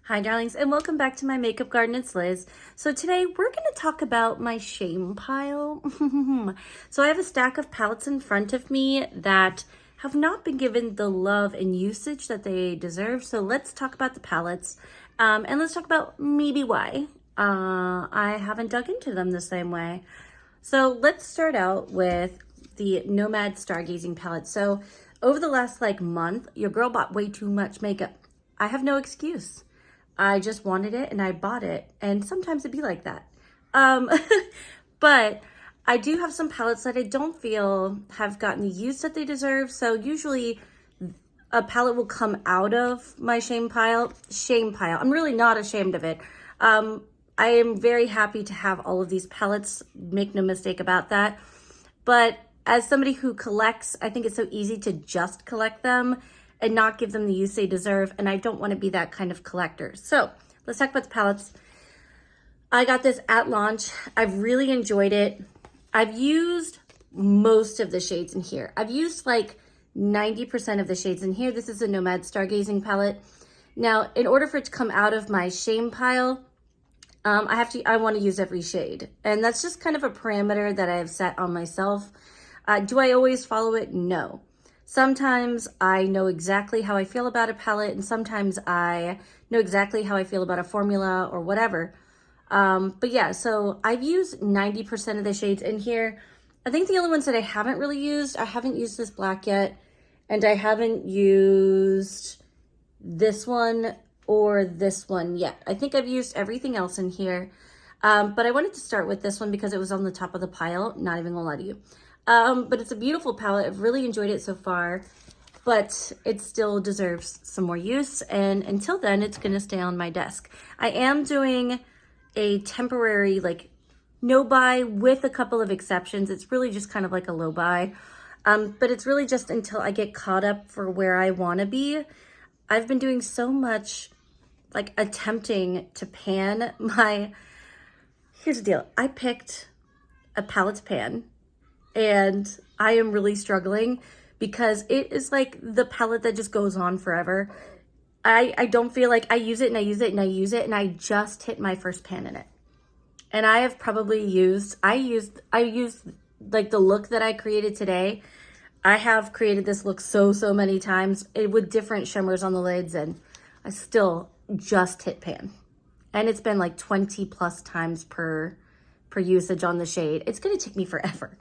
Hi darlings, and welcome back to my makeup garden. It's Liz. So today we're going to talk about my shame pile. So I have a stack of palettes in front of me that have not been given the love and usage that they deserve. So let's talk about the palettes, and let's talk about maybe why I haven't dug into them the same way. So let's start out with the Nomad Stargazing palette. So over the last month, your girl bought way too much makeup. I have no excuse. I just wanted it and I bought it, and sometimes it'd be like that. But I do have some palettes that I don't feel have gotten the use that they deserve. So usually a palette will come out of my shame pile. I'm really not ashamed of it. I am very happy to have all of these palettes, make no mistake about that. But as somebody who collects, I think it's so easy to just collect them and not give them the use they deserve. And I don't want to be that kind of collector. So let's talk about the palettes. I got this at launch. I've really enjoyed it. I've used most of the shades in here. I've used like 90% of the shades in here. This is a Nomad Stargazing palette. Now, in order for it to come out of my shame pile, I want to use every shade. And that's just kind of a parameter that I have set on myself. Do I always follow it? No. Sometimes I know exactly how I feel about a palette, and sometimes I know exactly how I feel about a formula or whatever. But yeah, so I've used 90% of the shades in here. I think the only ones that I haven't really used, I haven't used this black yet, and I haven't used this one or this one yet. I think I've used everything else in here. But I wanted to start with this one because it was on the top of the pile, not even gonna lie to you. But it's a beautiful palette. I've really enjoyed it so far, but it still deserves some more use. And until then, it's going to stay on my desk. I am doing a temporary, no buy with a couple of exceptions. It's really just kind of like a low buy. But it's really just until I get caught up for where I want to be. I've been doing so much, attempting to pan my, here's the deal. I picked a palette pan. And I am really struggling because it is like the palette that just goes on forever. I don't feel like I use it and I use it and I use it, and I just hit my first pan in it. And I have probably used like the look that I created today. I have created this look so many times with different shimmers on the lids, and I still just hit pan. And it's been like 20 plus times per usage on the shade. It's gonna take me forever.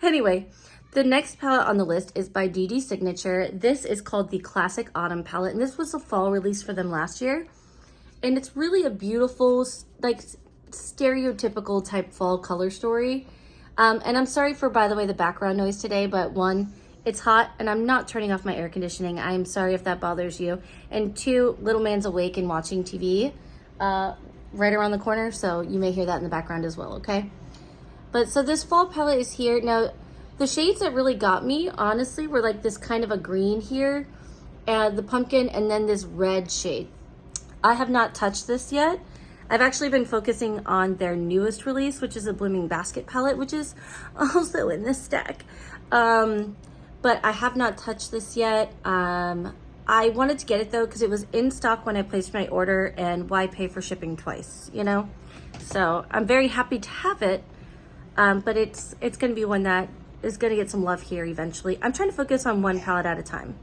Anyway, the next palette on the list is by DD Signature. This is called the Classic Autumn palette, and this was a fall release for them last year. And it's really a beautiful, stereotypical type fall color story. And I'm sorry for, by the way, the background noise today, but one, it's hot and I'm not turning off my air conditioning. I am sorry if that bothers you. And two, little man's awake and watching TV. Right around the corner, so you may hear that in the background as well, okay? But so this fall palette is here. Now, the shades that really got me, honestly, were like this kind of a green here, and the pumpkin, and then this red shade. I have not touched this yet. I've actually been focusing on their newest release, which is a Blooming Basket palette, which is also in this stack. But I have not touched this yet. I wanted to get it though because it was in stock when I placed my order, and why pay for shipping twice, you know? So I'm very happy to have it, but it's going to be one that is going to get some love here eventually. I'm trying to focus on one palette at a time.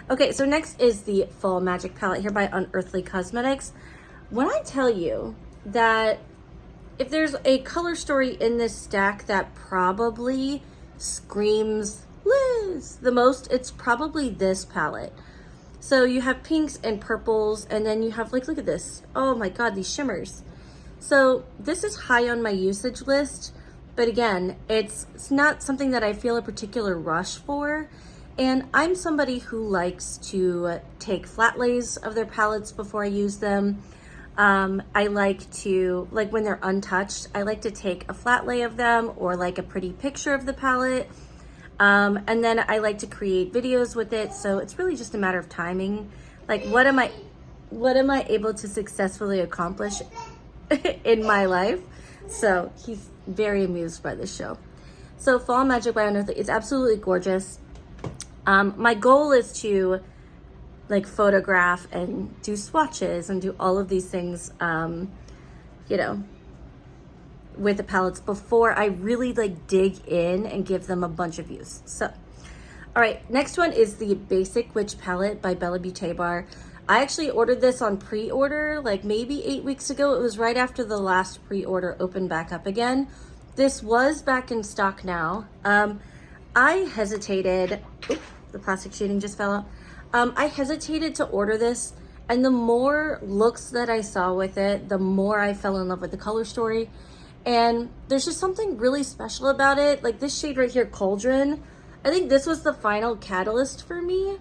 Okay, so next is the Fall Magic palette here by Klarity Kosmetics. When I tell you that if there's a color story in this stack that probably screams Liz the most, it's probably this palette. So you have pinks and purples, and then you have look at this. Oh my God, these shimmers. So this is high on my usage list, but again, it's not something that I feel a particular rush for. And I'm somebody who likes to take flat lays of their palettes before I use them. I like to, when they're untouched, I like to take a flat lay of them or a pretty picture of the palette. And then I like to create videos with it. So it's really just a matter of timing. What am I able to successfully accomplish in my life? So he's very amused by this show. So Fall Magic by Unearthly is absolutely gorgeous. My goal is to like photograph and do swatches and do all of these things, you know, with the palettes before I really like dig in and give them a bunch of use. So, all right, next one is the Basic Witch Palette by Bella Beauté Bar. I actually ordered this on pre-order like maybe 8 weeks ago. It was right after the last pre-order opened back up again. This was back in stock now. I hesitated, oops, the plastic sheeting just fell out. I hesitated to order this, and the more looks that I saw with it, the more I fell in love with the color story. And there's just something really special about it. Like this shade right here, Cauldron, I think this was the final catalyst for me,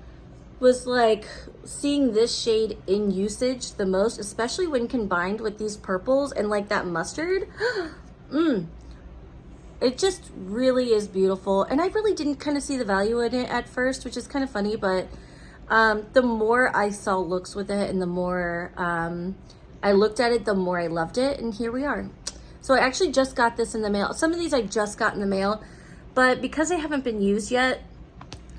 was like seeing this shade in usage the most, especially when combined with these purples and like that mustard. It just really is beautiful. And I really didn't kind of see the value in it at first, which is kind of funny, but the more I saw looks with it and the more I looked at it, the more I loved it. And here we are. So I actually just got this in the mail. Some of these I just got in the mail, but because they haven't been used yet,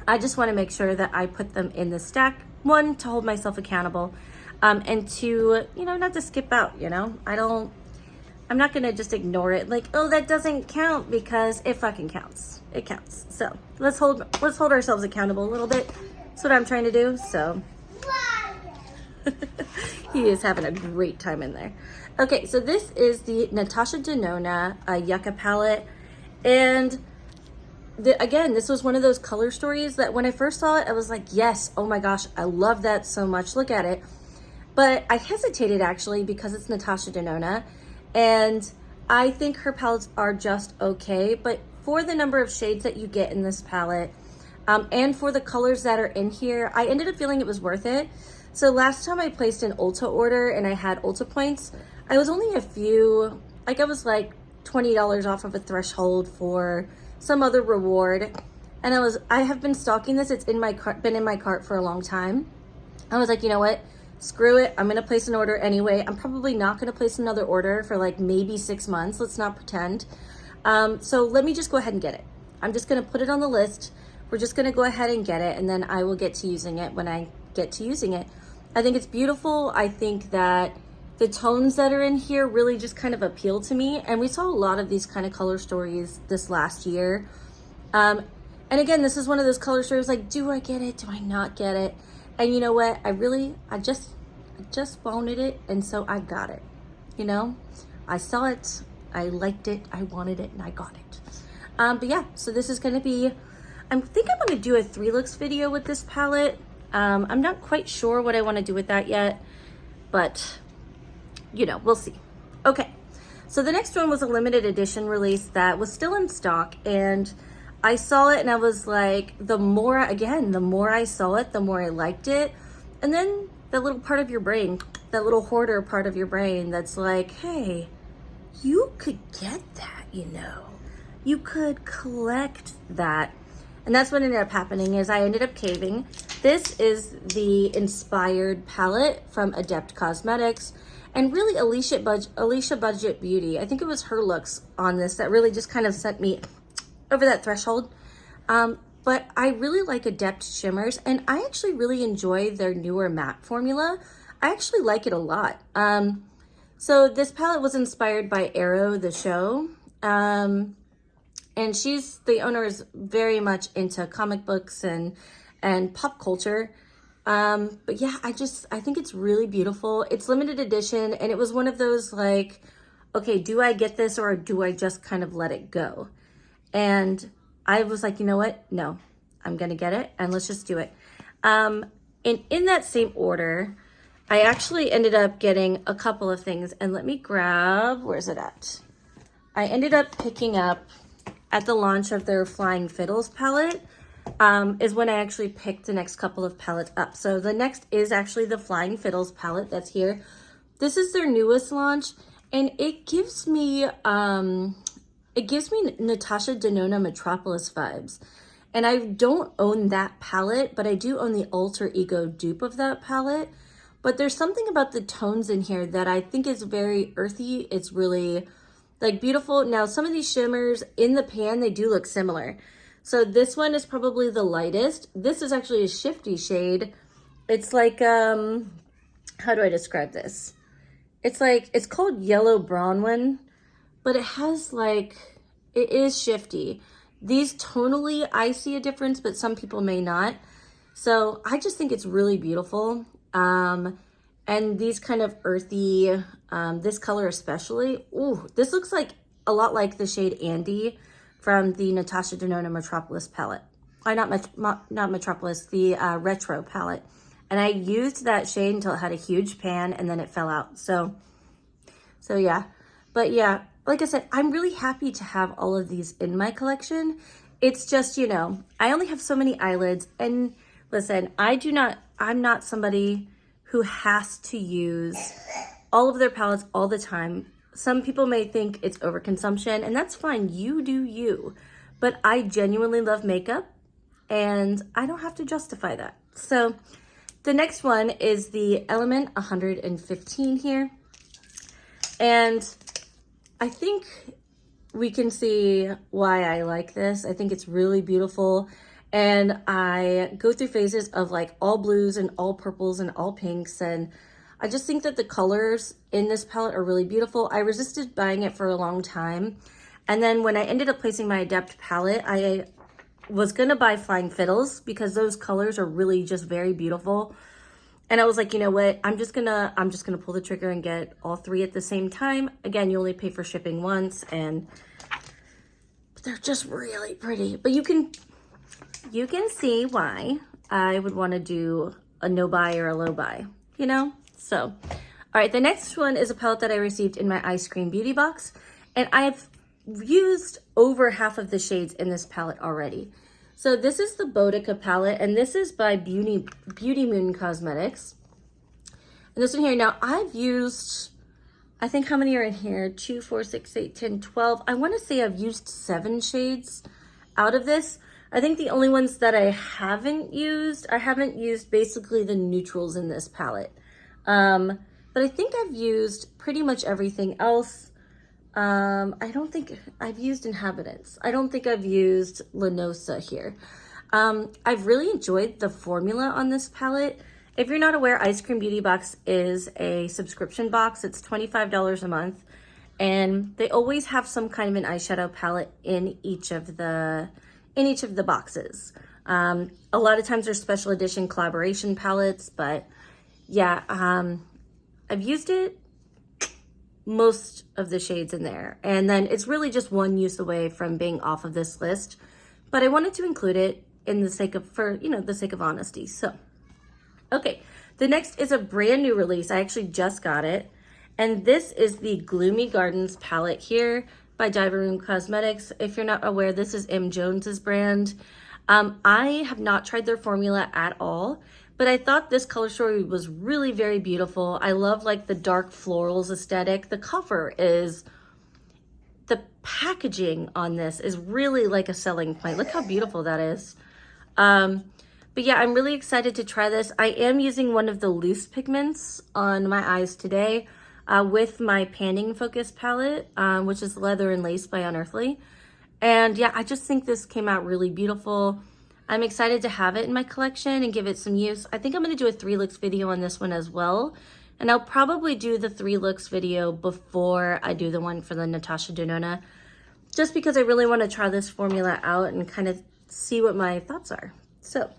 I just want to make sure that I put them in the stack. One, to hold myself accountable, and two, you know, not to skip out, you know. I'm not gonna just ignore it like, oh, that doesn't count, because it fucking counts. It counts. So let's hold ourselves accountable a little bit. That's what I'm trying to do. So he is having a great time in there. Okay, so this is the Natasha Denona Yucca palette, and again, this was one of those color stories that when I first saw it, I was like, yes, oh my gosh, I love that so much. Look at it. But I hesitated actually because it's Natasha Denona, and I think her palettes are just okay. But for the number of shades that you get in this palette, and for the colors that are in here, I ended up feeling it was worth it. So last time I placed an Ulta order and I had Ulta points, I was only a few, like I was like $20 off of a threshold for some other reward. And I have been stalking this. It's in my cart, been in my cart for a long time. I was like, you know what? Screw it. I'm going to place an order anyway. I'm probably not going to place another order for like maybe 6 months. Let's not pretend. So let me just go ahead and get it. I'm just going to put it on the list. We're just going to go ahead and get it, and then I will get to using it when I get to using it. I think it's beautiful. I think that the tones that are in here really just kind of appeal to me. And we saw a lot of these kind of color stories this last year. And again, this is one of those color stories like, do I get it? Do I not get it? And you know what? I just wanted it. And so I got it. You know, I saw it, I liked it, I wanted it, and I got it. But yeah, so this is going to be, I think I'm going to do a 3 looks video with this palette. I'm not quite sure what I want to do with that yet, but you know, we'll see. Okay, so the next one was a limited edition release that was still in stock, and I saw it and I was like, the more I saw it, the more I liked it. And then that little part of your brain, that little hoarder part of your brain that's like, hey, you could get that, you know, you could collect that. And that's what ended up happening, is I ended up caving. This is the Inspired palette from Adept Cosmetics, and really Alicia Budget Beauty. I think it was her looks on this that really just kind of sent me over that threshold. But I really like Adept shimmers, and I actually really enjoy their newer matte formula. I actually like it a lot. So this palette was inspired by Arrow the show. And the owner is very much into comic books and pop culture. But yeah, I think it's really beautiful. It's limited edition, and it was one of those like, okay, do I get this or do I just kind of let it go? And I was like, you know what? No, I'm gonna get it, and let's just do it. And in that same order, I actually ended up getting a couple of things, and let me grab, where's it at? I ended up picking up, at the launch of their Flying Fiddles palette, is when I actually picked the next couple of palettes up. So the next is actually the Flying Fiddles palette that's here. This is their newest launch, and it gives me Natasha Denona Metropolis vibes. And I don't own that palette, but I do own the alter ego dupe of that palette. But there's something about the tones in here that I think is very earthy. It's really like beautiful. Now, some of these shimmers in the pan, they do look similar. So this one is probably the lightest. This is actually a shifty shade. It's like, how do I describe this? It's like, it's called Yellow Bronwyn, but it has like, it is shifty. These tonally, I see a difference, but some people may not. So I just think it's really beautiful. And these kind of earthy, this color especially, ooh, this looks like a lot like the shade Andy from the Natasha Denona Metropolis palette. Not Metropolis, the Retro palette. And I used that shade until it had a huge pan and then it fell out. So yeah. But yeah, like I said, I'm really happy to have all of these in my collection. It's just, you know, I only have so many eyelids. And listen, I'm not somebody who has to use all of their palettes all the time. Some people may think it's overconsumption, and that's fine. You do you. But I genuinely love makeup, and I don't have to justify that. So the next one is the Element 115 here. And I think we can see why I like this. I think it's really beautiful. And I go through phases of like all blues and all purples and all pinks. And I just think that the colors in this palette are really beautiful. I resisted buying it for a long time. And then when I ended up placing my Adept palette, I was gonna buy Flying Fiddles because those colors are really just very beautiful. And I was like, you know what? I'm just gonna pull the trigger and get all three at the same time. Again, you only pay for shipping once, and they're just really pretty. But you can see why I would want to do a no buy or a low buy, you know? So, all right, the next one is a palette that I received in my Ice Cream Beauty box, and I've used over half of the shades in this palette already. So this is the Boudica palette, and this is by Beauty Moon Cosmetics. And this one here, now I've used, I think how many are in here? 2, 4, 6, 8, 10, 12. I want to say I've used 7 shades out of this. I think the only ones that I haven't used basically the neutrals in this palette. But I think I've used pretty much everything else. I don't think I've used Inhabitants. I don't think I've used Lanosa here. I've really enjoyed the formula on this palette. If you're not aware, Ice Cream Beauty Box is a subscription box. It's $25 a month. And they always have some kind of an eyeshadow palette in each of the boxes. A lot of times there's special edition collaboration palettes, but yeah, I've used it, most of the shades in there. And then it's really just one use away from being off of this list, but I wanted to include it in the sake of, the sake of honesty. So, okay, the next is a brand new release. I actually just got it. And this is the Gloomy Gardens palette here by Diva Room Cosmetics. If you're not aware, this is M. Jones's brand. I have not tried their formula at all, but I thought this color story was really very beautiful. I love like the dark florals aesthetic. The cover is, the packaging on this is really like a selling point. Look how beautiful that is. But yeah, I'm really excited to try this. I am using one of the loose pigments on my eyes today with my Panning Focus palette, which is Leather and Lace by Unearthly. And yeah, I just think this came out really beautiful. I'm excited to have it in my collection and give it some use. I think I'm going to do a 3 looks video on this one as well. And I'll probably do the 3 looks video before I do the one for the Natasha Denona, just because I really want to try this formula out and kind of see what my thoughts are. So,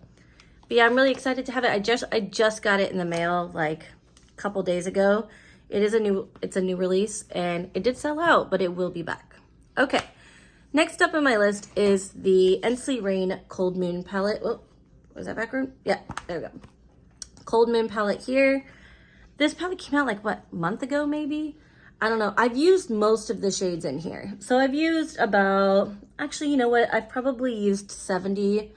but yeah, I'm really excited to have it. I just got it in the mail like a couple days ago. It's a new release, and it did sell out, but it will be back. Okay. Next up on my list is the Ensley Rain Cold Moon palette. Oh, was that background? Yeah, there we go. Cold Moon palette here. This palette came out like, what, a month ago maybe? I don't know. I've used most of the shades in here. So I've used about, actually, you know what? I've probably used 70%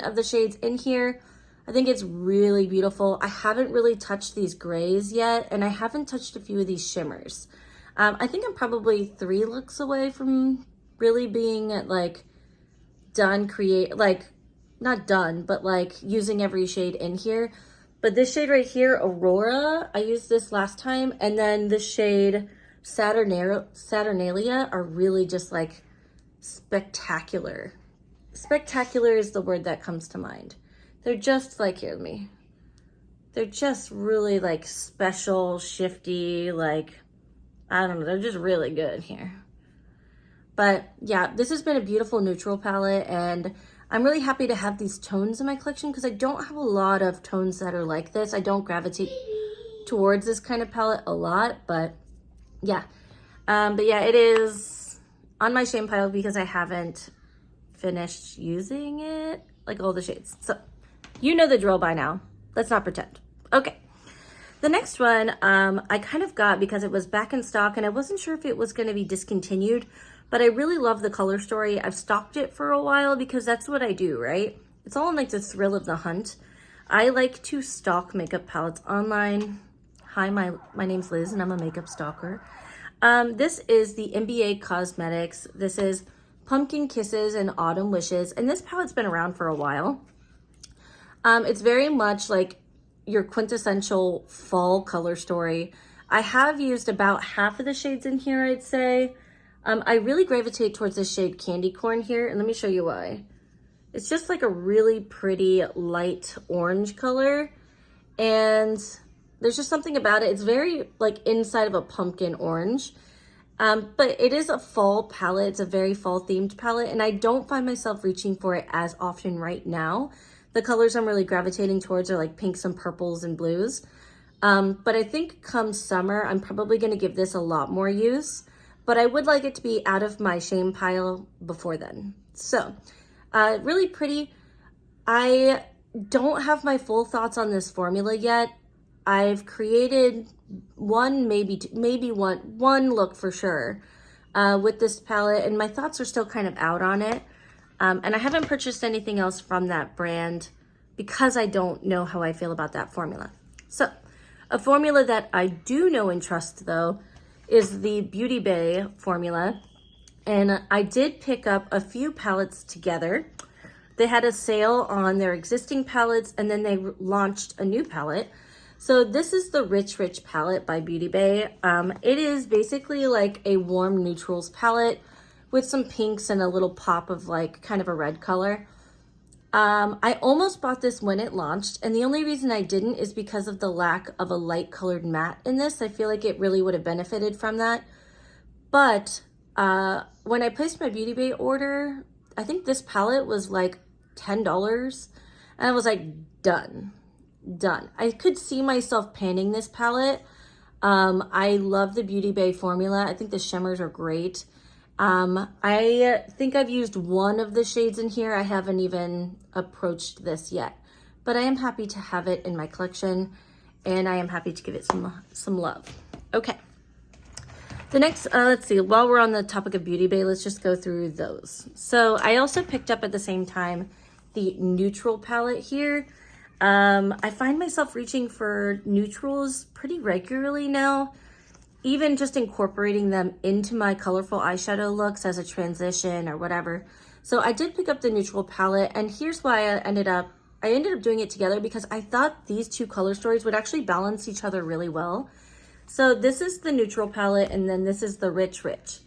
of the shades in here. I think it's really beautiful. I haven't really touched these grays yet, and I haven't touched a few of these shimmers. I think I'm probably 3 looks away from really being like done not done, but like using every shade in here. But this shade right here, Aurora, I used this last time, and then the shade Saturnalia are really just like spectacular. Spectacular is the word that comes to mind. They're just like, here, let me They're just really like special, shifty, like, I don't know, they're just really good here. But yeah, this has been a beautiful neutral palette, and I'm really happy to have these tones in my collection because I don't have a lot of tones that are like this. I don't gravitate towards this kind of palette a lot, but yeah. But yeah, it is on my shame pile because I haven't finished using it, like all the shades. So you know the drill by now. Let's not pretend. Okay. The next one I kind of got because it was back in stock and I wasn't sure if it was going to be discontinued, but I really love the color story. I've stocked it for a while because that's what I do, right? It's all in like the thrill of the hunt. I like to stock makeup palettes online. Hi, my name's Liz and I'm a makeup stalker. This is the NBA Cosmetics. This is Pumpkin Kisses and Autumn Wishes, and this palette's been around for a while. It's very much like your quintessential fall color story. I have used about half of the shades in here, I'd say. I really gravitate towards the shade Candy Corn here, and let me show you why. It's just like a really pretty light orange color, and there's just something about it. It's very like inside of a pumpkin orange, but it is a fall palette. It's a very fall themed palette, and I don't find myself reaching for it as often right now. The colors I'm really gravitating towards are like pinks and purples and blues. But I think come summer, I'm probably going to give this a lot more use, but I would like it to be out of my shame pile before then. So really pretty. I don't have my full thoughts on this formula yet. I've created one, maybe two, maybe one look for sure with this palette, and my thoughts are still kind of out on it. And I haven't purchased anything else from that brand because I don't know how I feel about that formula. So a formula that I do know and trust though is the Beauty Bay formula. And I did pick up a few palettes together. They had a sale on their existing palettes and then they launched a new palette. So this is the Rich Rich palette by Beauty Bay. It is basically like a warm neutrals palette with some pinks and a little pop of like kind of a red color. I almost bought this when it launched, and the only reason I didn't is because of the lack of a light colored matte in this. I feel like it really would have benefited from that. But when I placed my Beauty Bay order, I think this palette was like $10, and I was like, done. I could see myself panning this palette. I love the Beauty Bay formula. I think the shimmers are great. I think I've used one of the shades in here. I haven't even approached this yet, but I am happy to have it in my collection and I am happy to give it some love. Okay. The next, let's see, while we're on the topic of Beauty Bay, let's just go through those. So I also picked up at the same time the neutral palette here. I find myself reaching for neutrals pretty regularly now, even just incorporating them into my colorful eyeshadow looks as a transition or whatever. So I did pick up the neutral palette, and here's why I ended up doing it together because I thought these two color stories would actually balance each other really well. So this is the neutral palette, and then this is the Rich Rich.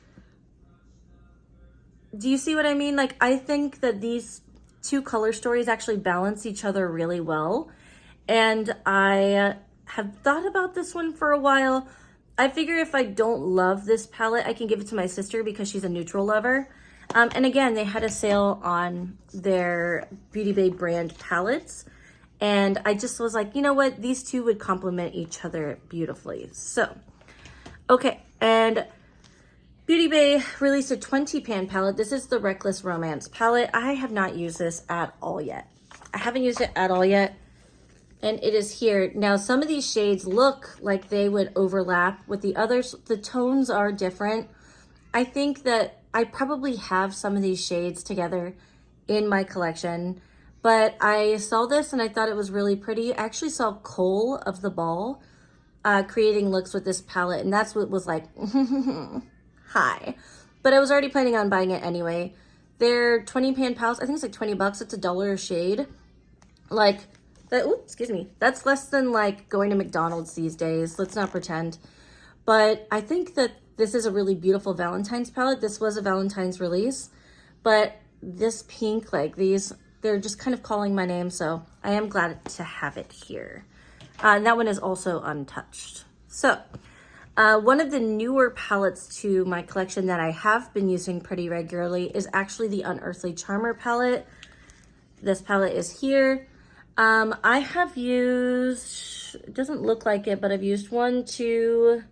Do you see what I mean? Like, I think that these two color stories actually balance each other really well. And I have thought about this one for a while. I figure if I don't love this palette, I can give it to my sister because she's a neutral lover. And again, they had a sale on their Beauty Bay brand palettes. And I just was like, you know what? These two would complement each other beautifully. So, okay. And Beauty Bay released a 20 pan palette. This is the Reckless Romance palette. I have not used this at all yet. I haven't used it at all yet. And it is here. Now, some of these shades look like they would overlap with the others. The tones are different. I think that I probably have some of these shades together in my collection. But I saw this and I thought it was really pretty. I actually saw Cole of the Ball creating looks with this palette. And that's what was like, hi. But I was already planning on buying it anyway. They're 20 pan palettes. I think it's like $20. It's $1 a shade. Like, that, oops, excuse me. That's less than like going to McDonald's these days. Let's not pretend. But I think that this is a really beautiful Valentine's palette. This was a Valentine's release. But this pink, like these, they're just kind of calling my name. So I am glad to have it here. And that one is also untouched. So one of the newer palettes to my collection that I have been using pretty regularly is actually the Unearthly Charmer palette. This palette is here. I have used, it doesn't look like it, but I've used 1, 2,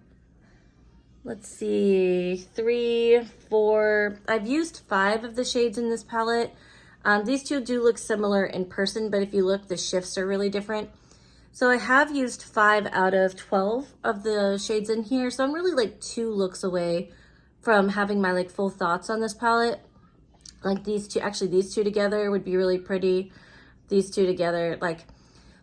let's see, 3, 4. I've used 5 of the shades in this palette. These two do look similar in person, but if you look, the shifts are really different. So I have used 5 out of 12 of the shades in here. So I'm really like 2 looks away from having my like full thoughts on this palette. Like these two, actually these two together would be really pretty. These two together, like,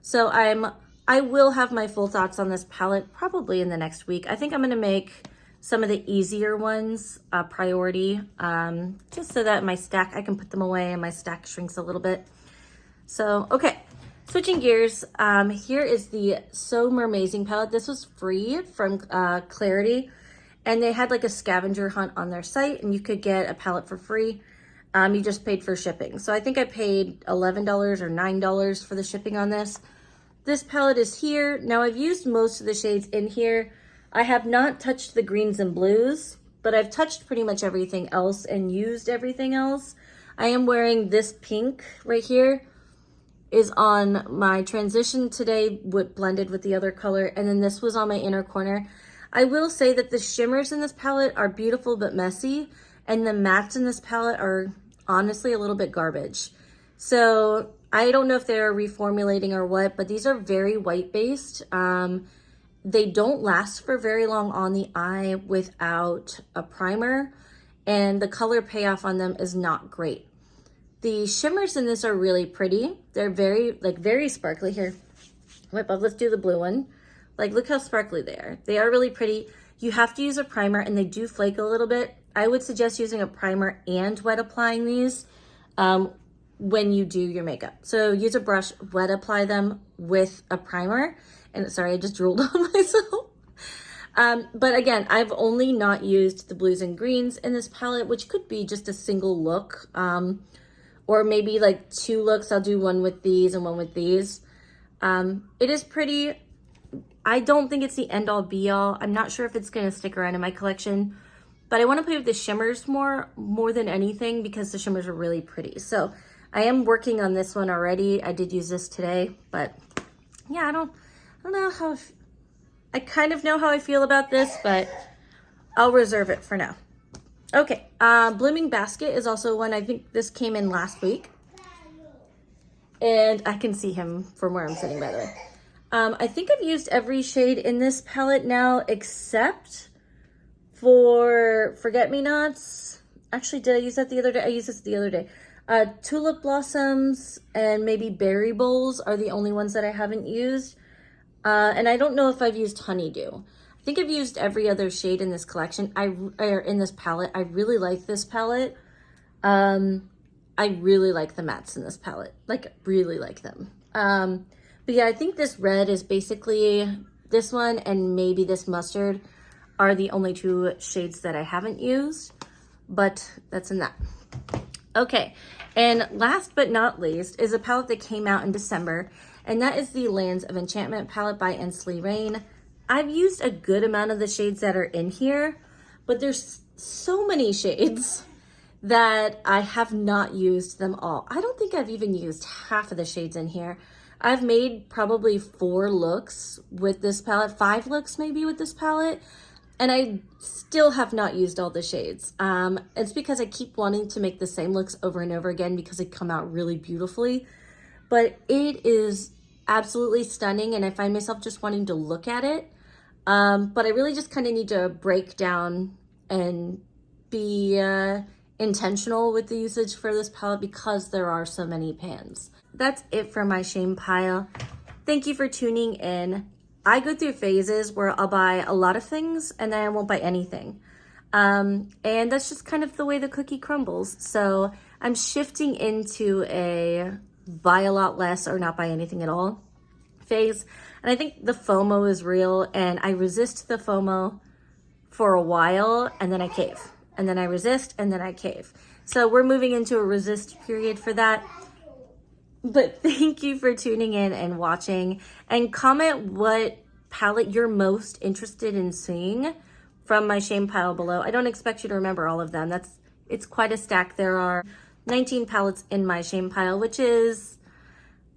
so I will have my full thoughts on this palette probably in the next week. I think I'm gonna make some of the easier ones a priority, just so that my stack, I can put them away and my stack shrinks a little bit. So, okay. Switching gears, here is the So Mermaizing palette. This was free from Klarity, and they had like a scavenger hunt on their site, and you could get a palette for free. You just paid for shipping. So I think I paid $11 or $9 for the shipping on this. This palette is here. Now I've used most of the shades in here. I have not touched the greens and blues, but I've touched pretty much everything else and used everything else. I am wearing this pink right here. Is on my transition today, blended with the other color, and then this was on my inner corner. I will say that the shimmers in this palette are beautiful but messy, and the mattes in this palette are honestly a little bit garbage. So I don't know if they're reformulating or what, but these are very white based. They don't last for very long on the eye without a primer, and the color payoff on them is not great. The shimmers in this are really pretty. They're very sparkly. Here, whip up, let's do the blue one. Like, look how sparkly they are. They are really pretty. You have to use a primer, and they do flake a little bit. I would suggest using a primer and wet applying these when you do your makeup. So use a brush, wet apply them with a primer. And sorry, I just drooled on myself. But again, I've only not used the blues and greens in this palette, which could be just a single look. Or maybe like 2 looks. I'll do one with these and one with these. It is pretty. I don't think it's the end all be all. I'm not sure if it's going to stick around in my collection, but I want to play with the shimmers more than anything because the shimmers are really pretty. So I am working on this one already. I did use this today, but yeah, I don't know how, I kind of know how I feel about this, but I'll reserve it for now. Okay, Blooming Basket is also one. I think this came in last week. And I can see him from where I'm sitting, by the way. I think I've used every shade in this palette now except for Forget-Me-Nots. Actually, did I use that the other day? I used this the other day. Tulip Blossoms and maybe Berry Bowls are the only ones that I haven't used. And I don't know if I've used Honeydew. I think I've used every other shade in this collection. Or in this palette. I really like this palette. I really like the mattes in this palette. Like, really like them. But yeah, I think this red is basically this one and maybe this mustard are the only 2 shades that I haven't used. But that's in that. Okay, and last but not least is a palette that came out in December. And that is the Lands of Enchantment palette by Ensley Rain. I've used a good amount of the shades that are in here, but there's so many shades that I have not used them all. I don't think I've even used half of the shades in here. I've made probably 4 looks with this palette, 5 looks maybe with this palette, and I still have not used all the shades. It's because I keep wanting to make the same looks over and over again because they come out really beautifully, but it is absolutely stunning, and I find myself just wanting to look at it. But I really just kind of need to break down and be intentional with the usage for this palette because there are so many pans. That's it for my shame pile. Thank you for tuning in. I go through phases where I'll buy a lot of things and then I won't buy anything. And that's just kind of the way the cookie crumbles. So I'm shifting into a buy a lot less or not buy anything at all phase. And I think the FOMO is real, and I resist the FOMO for a while and then I cave. And then I resist and then I cave. So we're moving into a resist period for that. But thank you for tuning in and watching, and comment what palette you're most interested in seeing from my shame pile below. I don't expect you to remember all of them. It's quite a stack. There are 19 palettes in my shame pile, which is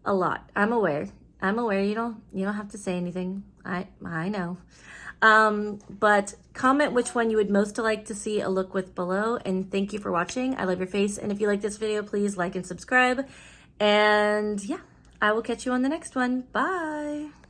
a lot. I'm aware. You don't have to say anything. I know. But comment which one you would most like to see a look with below, and thank you for watching. I love your face, and if you like this video, please like and subscribe. And yeah, I will catch you on the next one. Bye.